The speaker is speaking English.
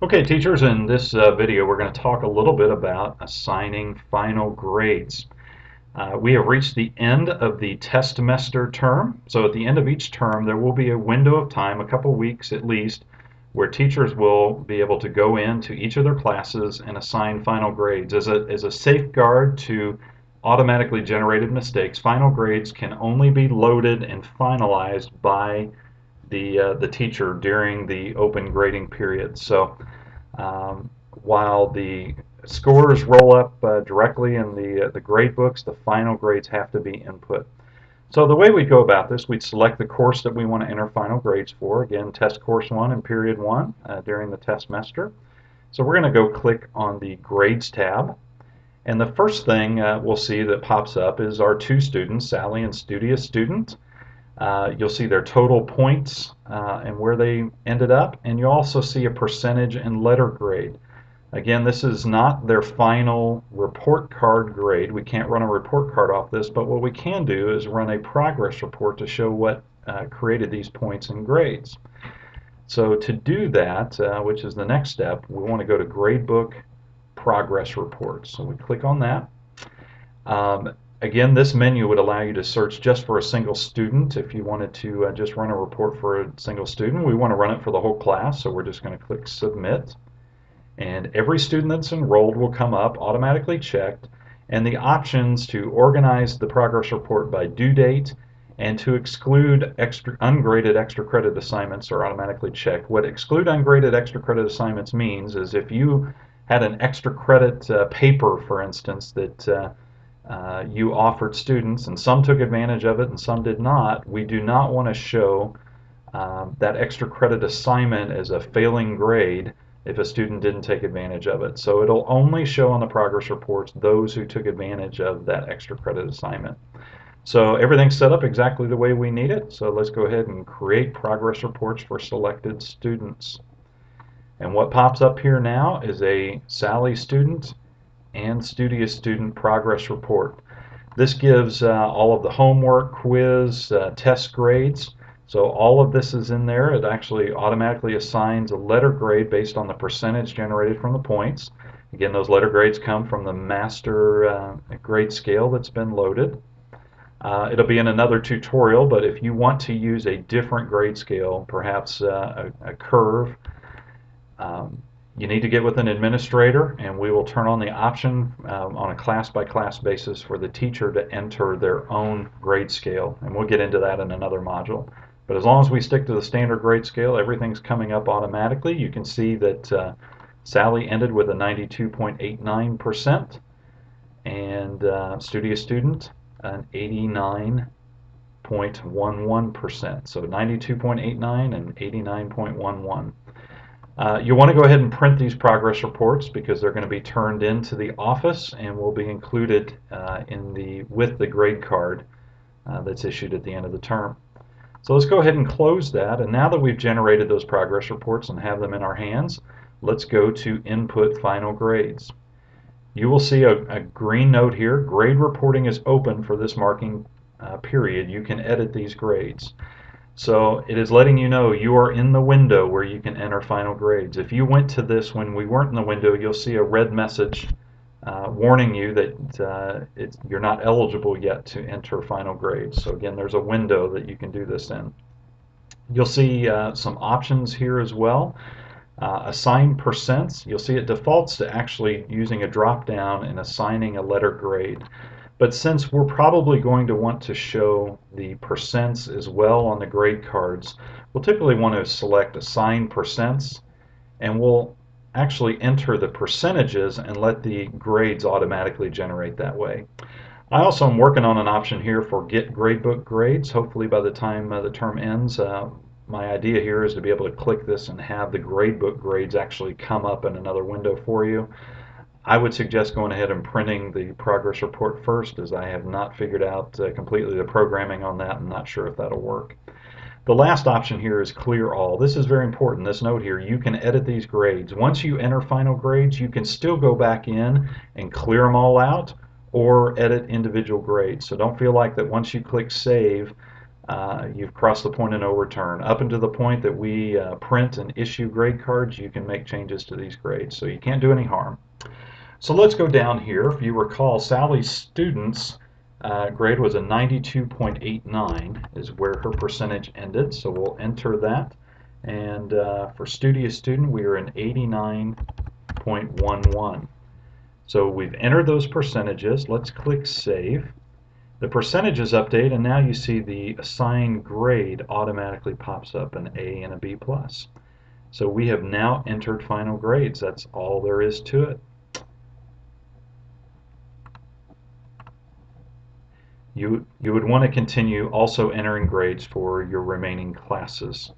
Okay, teachers, in this video we're going to talk a little bit about assigning final grades. We have reached the end of the test semester term, so at the end of each term there will be a window of time, a couple weeks at least, where teachers will be able to go into each of their classes and assign final grades. As a safeguard to automatically generated mistakes, final grades can only be loaded and finalized by the teacher during the open grading period. So while the scores roll up directly in the grade books, the final grades have to be input. So the way we go about this, we'd select the course that we want to enter final grades for. Again, test course 1 and period 1 during the test semester. So we're going to go click on the grades tab. And the first thing we'll see that pops up is our two students, Sally and Studious Student. You'll see their total points and where they ended up, and you'll also see a percentage and letter grade. Again, this is not their final report card grade. We can't run a report card off this, but what we can do is run a progress report to show what created these points and grades. So to do that, which is the next step, we want to go to Gradebook Progress Reports. So we click on that. Again, this menu would allow you to search just for a single student if you wanted to just run a report for a single student. We want to run it for the whole class, so we're just going to click Submit. And every student that's enrolled will come up automatically checked, and the options to organize the progress report by due date and to exclude ungraded extra credit assignments are automatically checked. What exclude ungraded extra credit assignments means is if you had an extra credit paper, for instance, that you offered students and some took advantage of it and some did not, we do not want to show that extra credit assignment as a failing grade if a student didn't take advantage of it. So it'll only show on the progress reports those who took advantage of that extra credit assignment. So everything's set up exactly the way we need it. So let's go ahead and create progress reports for selected students. And what pops up here now is a Sally student and Studious student progress report. This gives all of the homework, quiz, test grades. So all of this is in there. It actually automatically assigns a letter grade based on the percentage generated from the points. Again, those letter grades come from the master grade scale that's been loaded. It'll be in another tutorial, but if you want to use a different grade scale, perhaps a curve, you need to get with an administrator, and we will turn on the option on a class-by-class basis for the teacher to enter their own grade scale, and we'll get into that in another module. But as long as we stick to the standard grade scale, everything's coming up automatically. You can see that Sally ended with a 92.89% and Studious Student an 89.11%. So 92.89 and 89.11. You want to go ahead and print these progress reports because they're going to be turned into the office and will be included with the grade card that's issued at the end of the term. So let's go ahead and close that, and now that we've generated those progress reports and have them in our hands, let's go to Input Final Grades. You will see a green note here. Grade reporting is open for this marking period. You can edit these grades. So it is letting you know you are in the window where you can enter final grades. If you went to this when we weren't in the window, you'll see a red message warning you that you're not eligible yet to enter final grades. So again, there's a window that you can do this in. You'll see some options here as well. Assign percents. You'll see it defaults to actually using a drop down and assigning a letter grade. But since we're probably going to want to show the percents as well on the grade cards, we'll typically want to select Assign Percents, and we'll actually enter the percentages and let the grades automatically generate that way. I also am working on an option here for Get Gradebook Grades. Hopefully by the time the term ends, my idea here is to be able to click this and have the gradebook grades actually come up in another window for you. I would suggest going ahead and printing the progress report first, as I have not figured out completely the programming on that. I'm not sure if that'll work. The last option here is Clear All. This is very important. This note here, you can edit these grades. Once you enter final grades, you can still go back in and clear them all out or edit individual grades. So don't feel like that once you click Save you've crossed the point of no return. Up until the point that we print and issue grade cards, you can make changes to these grades, so you can't do any harm. So let's go down here. If you recall, Sally's students grade was a 92.89 is where her percentage ended, so we'll enter that. And for Studious Student, we are an 89.11. So we've entered those percentages. Let's click Save. The percentages update, and now you see the assigned grade automatically pops up, an A and a B+. So we have now entered final grades. That's all there is to it. You would want to continue also entering grades for your remaining classes.